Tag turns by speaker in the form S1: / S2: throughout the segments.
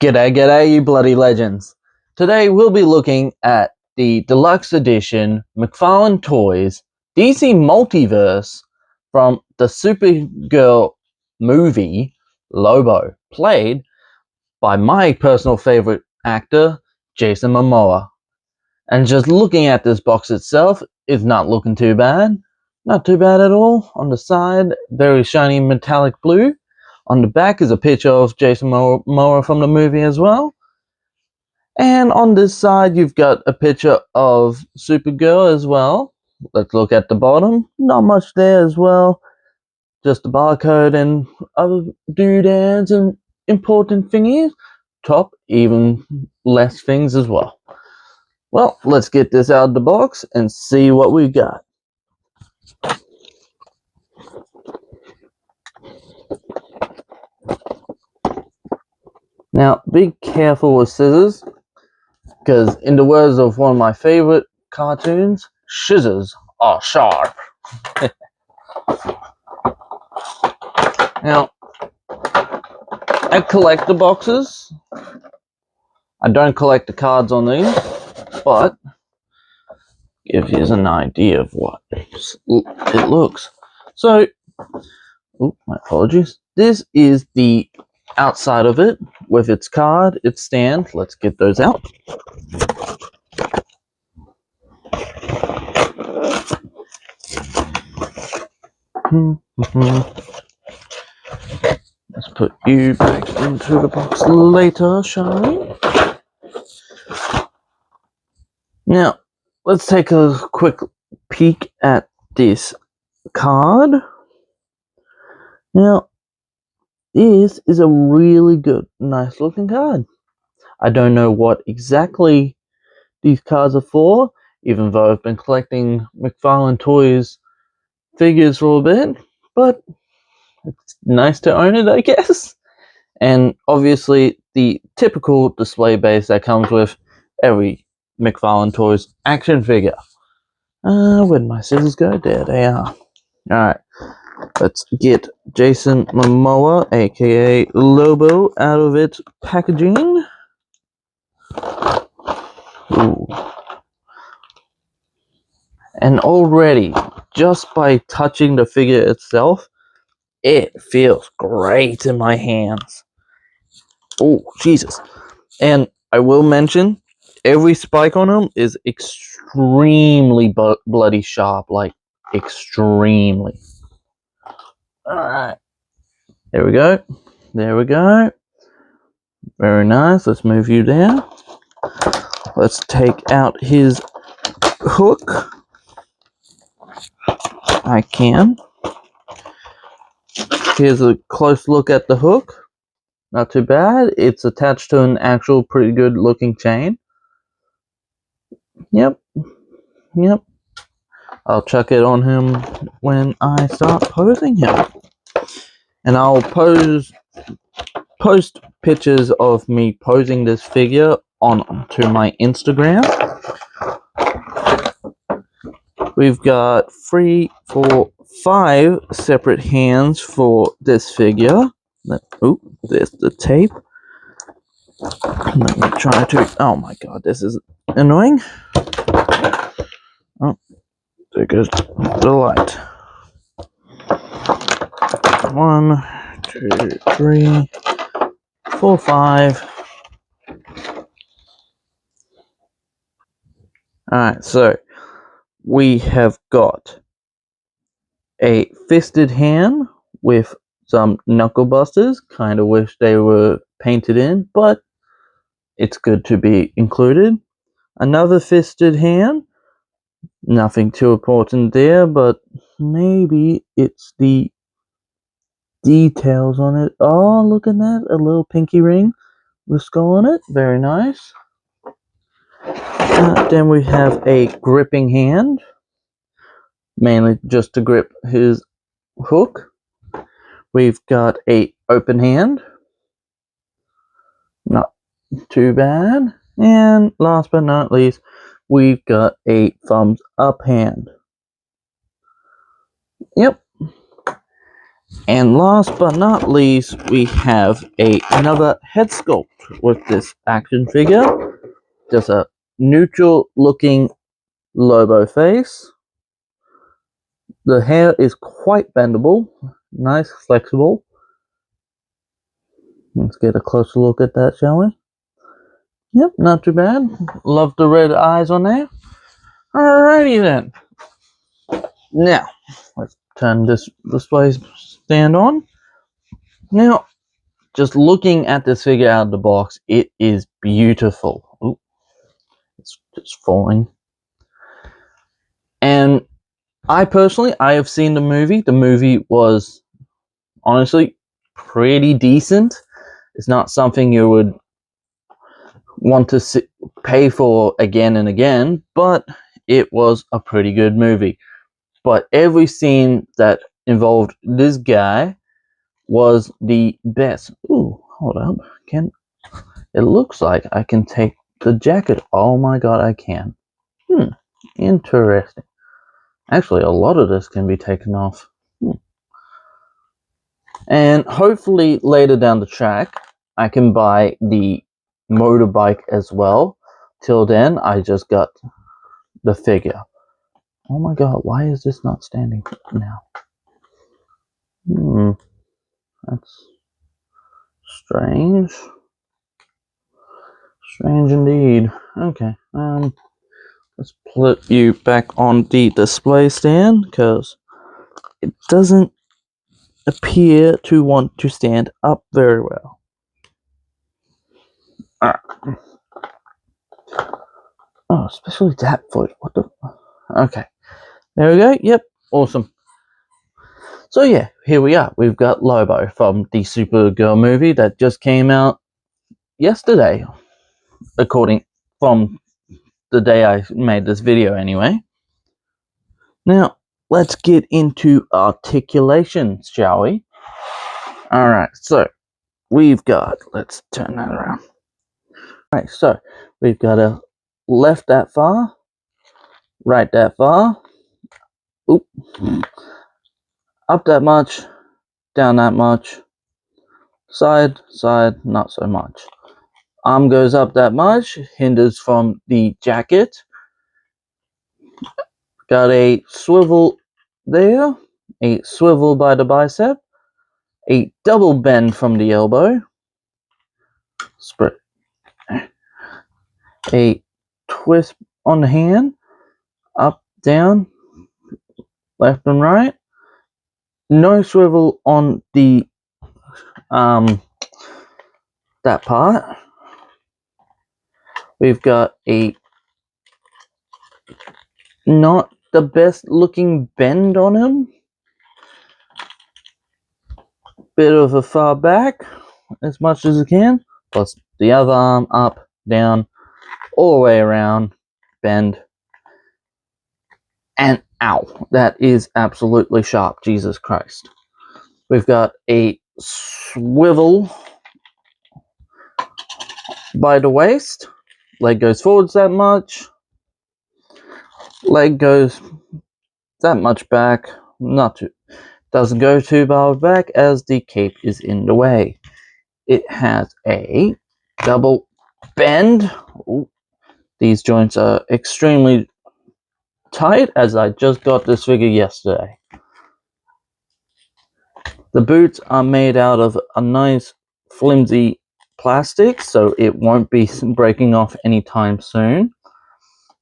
S1: G'day, g'day, you bloody legends. Today we'll be looking at the deluxe edition Mcfarlane Toys DC Multiverse from the Supergirl movie Lobo, played by my personal favorite actor, Jason Momoa. And just looking at this box itself, it's not looking too bad. Not too bad at all. On the side, very shiny metallic blue. On the back is a picture of Jason Momoa from the movie as well. And on this side, you've got a picture of Supergirl as well. Let's look at the bottom. Not much there as well. Just a barcode and other doodads and important thingies. Top, even less things as well. Well, let's get this out of the box and see what we got. Now, be careful with scissors, because in the words of one of my favorite cartoons, scissors are sharp. Now, I collect the boxes. I don't collect the cards on these, but give you an idea of what it looks. So, my apologies. This is the outside of it with its card, its stand. Let's get those out. Let's put you back into the box later, shall we? Now, let's take a quick peek at this card. Now, this is a really good, nice looking card. I don't know what exactly these cards are for, even though I've been collecting Mcfarlane Toys figures for a bit, but it's nice to own it, I guess. And obviously, the typical display base that comes with every Mcfarlane Toys action figure. Where'd my scissors go? There they are. Alright. Let's get Jason Momoa, aka Lobo, out of its packaging. Ooh. And already, just by touching the figure itself, it feels great in my hands. Oh, Jesus. And I will mention, every spike on him is extremely bloody sharp, like extremely. Alright, there we go, there we go, very nice. Let's move you down. Let's take out his hook. I can. Here's a close look at the hook. Not too bad. It's attached to an actual pretty good looking chain. Yep. I'll chuck it on him when I start posing him. And I'll post pictures of me posing this figure onto my Instagram. We've got 3, 4, 5 separate hands for this figure. Oh, there's the tape. Let me try to... Oh my god, this is annoying. Oh, there goes the light. 1, 2, 3, 4, 5. Alright, so we have got a fisted hand with some knuckle busters. Kind of wish they were painted in, but it's good to be included. Another fisted hand. Nothing too important there, but maybe it's the details on it. Oh, look at that. A little pinky ring with skull on it. Very nice. Then we have a gripping hand. Mainly just to grip his hook. We've got a open hand. Not too bad. And last but not least, we've got a thumbs up hand. Yep. And last but not least, we have another head sculpt with this action figure. Just a neutral looking Lobo face. The hair is quite bendable, nice, flexible. Let's get a closer look at that, shall we? Yep, not too bad. Love the red eyes on there. Alrighty then. Now, let's turn this display stand on. Now, just looking at this figure out of the box, it is beautiful. Ooh, it's just falling. And I have seen the movie. The movie was honestly pretty decent. It's not something you would want to pay for again and again, but it was a pretty good movie. But every scene that involved this guy was the best. Ooh, hold up. It looks like I can take the jacket. Oh my god, I can. Interesting. Actually, a lot of this can be taken off. And hopefully later down the track, I can buy the motorbike as well. Till then, I just got the figure. Oh my god, why is this not standing now? That's strange. Strange indeed. Okay, let's put you back on the display stand, because it doesn't appear to want to stand up very well. Alright. Oh, especially that foot. What the... Okay. There we go. Yep. Awesome. So yeah, here we are. We've got Lobo from the Supergirl movie that just came out yesterday, according from the day I made this video anyway. Now, let's get into articulations, shall we? Alright, so we've got, let's turn that around. Alright, so we've got a left that far, right that far, oop, up that much, down that much, side, not so much. Arm goes up that much, hinders from the jacket. Got a swivel there, a swivel by the bicep, a double bend from the elbow, spread, a twist on the hand, up, down, left and right. No swivel on the that part. We've got a not the best looking bend on him. Bit of a far back as much as you can. Plus the other arm up, down, all the way around, bend. And ow, that is absolutely sharp, Jesus Christ. We've got a swivel by the waist. Leg goes forwards that much. Leg goes that much back. Not too. Doesn't go too far back as the cape is in the way. It has a double bend. Ooh, these joints are extremely tight as I just got this figure yesterday. The boots are made out of a nice flimsy plastic, so it won't be breaking off anytime soon.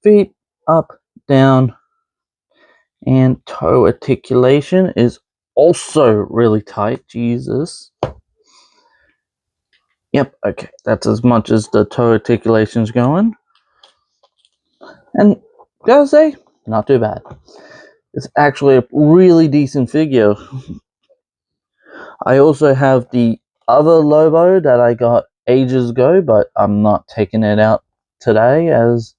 S1: Feet up, down, and toe articulation is also really tight. Jesus. Yep, okay, that's as much as the toe articulation's going. And gotta say, not too bad. It's actually a really decent figure. I also have the other Lobo that I got ages ago, but I'm not taking it out today as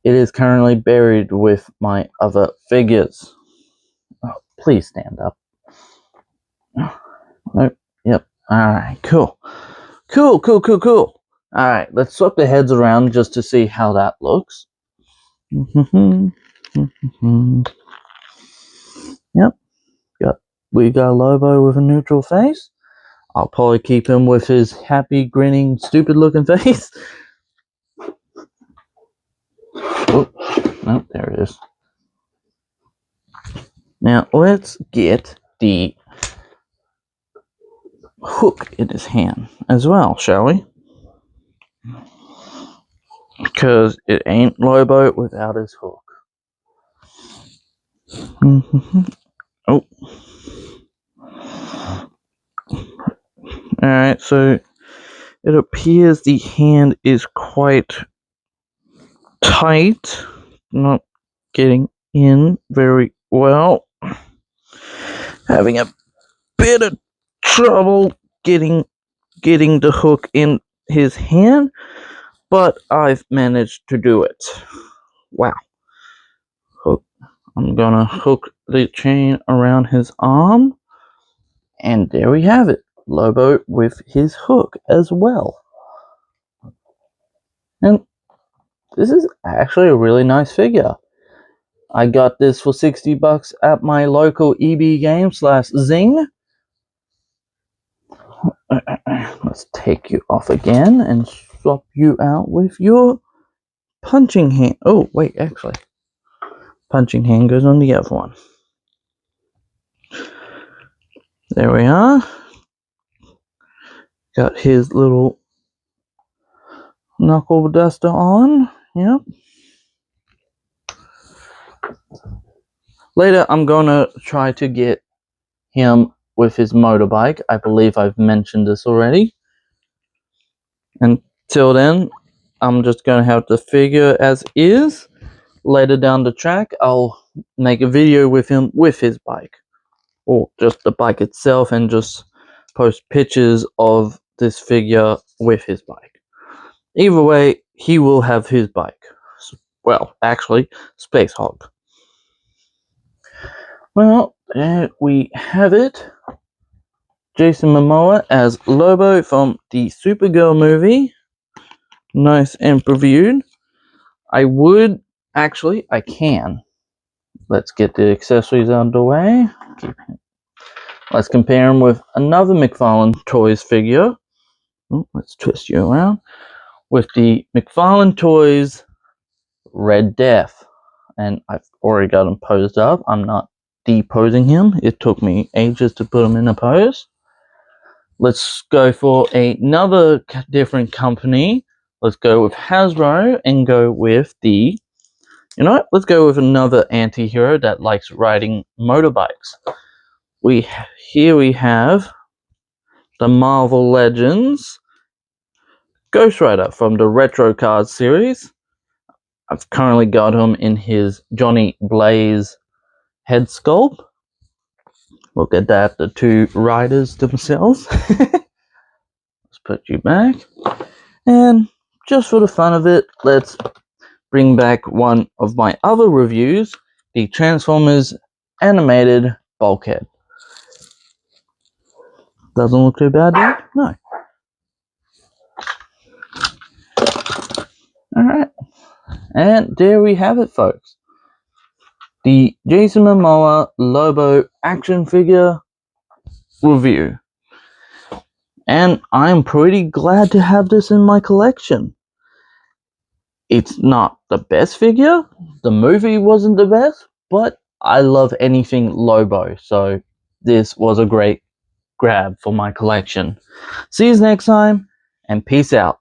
S1: it is currently buried with my other figures. Oh, please stand up. Nope. Yep. Alright, cool. Cool. Alright, let's swap the heads around just to see how that looks. Yep. Got we got Lobo with a neutral face. I'll probably keep him with his happy, grinning, stupid-looking face. Oh, no, there it is. Now, let's get the hook in his hand as well, shall we? Because it ain't Lobo without his hook. Oh. Alright, so it appears the hand is quite tight. Not getting in very well. Having a bit of trouble getting the hook in his hand, but I've managed to do it. Wow. Hook. I'm gonna hook the chain around his arm, and there we have it. Lobo with his hook as well. And this is actually a really nice figure. I got this for $60 at my local EB game /Zing. Let's take you off again and swap you out with your punching hand. Oh, wait, actually. Punching hand goes on the other one. There we are. Got his little knuckle duster on. Yep. Later, I'm going to try to get him with his motorbike. I believe I've mentioned this already. Until then, I'm just going to have the figure as is. Later down the track, I'll make a video with him with his bike. Or just the bike itself, and just post pictures of this figure with his bike. Either way, he will have his bike. Well, actually, Space Hog. Well, there we have it. Jason Momoa as Lobo from the Supergirl movie. Nice and reviewed. I can. Let's get the accessories out of the way. Let's compare him with another Mcfarlane Toys figure. Oh, let's twist you around. With the Mcfarlane Toys Red Death. And I've already got him posed up. I'm not deposing him. It took me ages to put him in a pose. Let's go for another different company. Let's go with Hasbro and go with the... You know what? Let's go with another anti-hero that likes riding motorbikes. Here we have the Marvel Legends Ghost Rider from the Retro Cards series. I've currently got him in his Johnny Blaze head sculpt. Look at that, the two riders themselves. Let's put you back. And just for the fun of it, let's bring back one of my other reviews, the Transformers animated Bulkhead. Doesn't look too bad, dude? No. Alright. And there we have it, folks. The Jason Momoa Lobo action figure review. And I'm pretty glad to have this in my collection. It's not the best figure. The movie wasn't the best, but I love anything Lobo, so this was a great grab for my collection. See you next time, and peace out.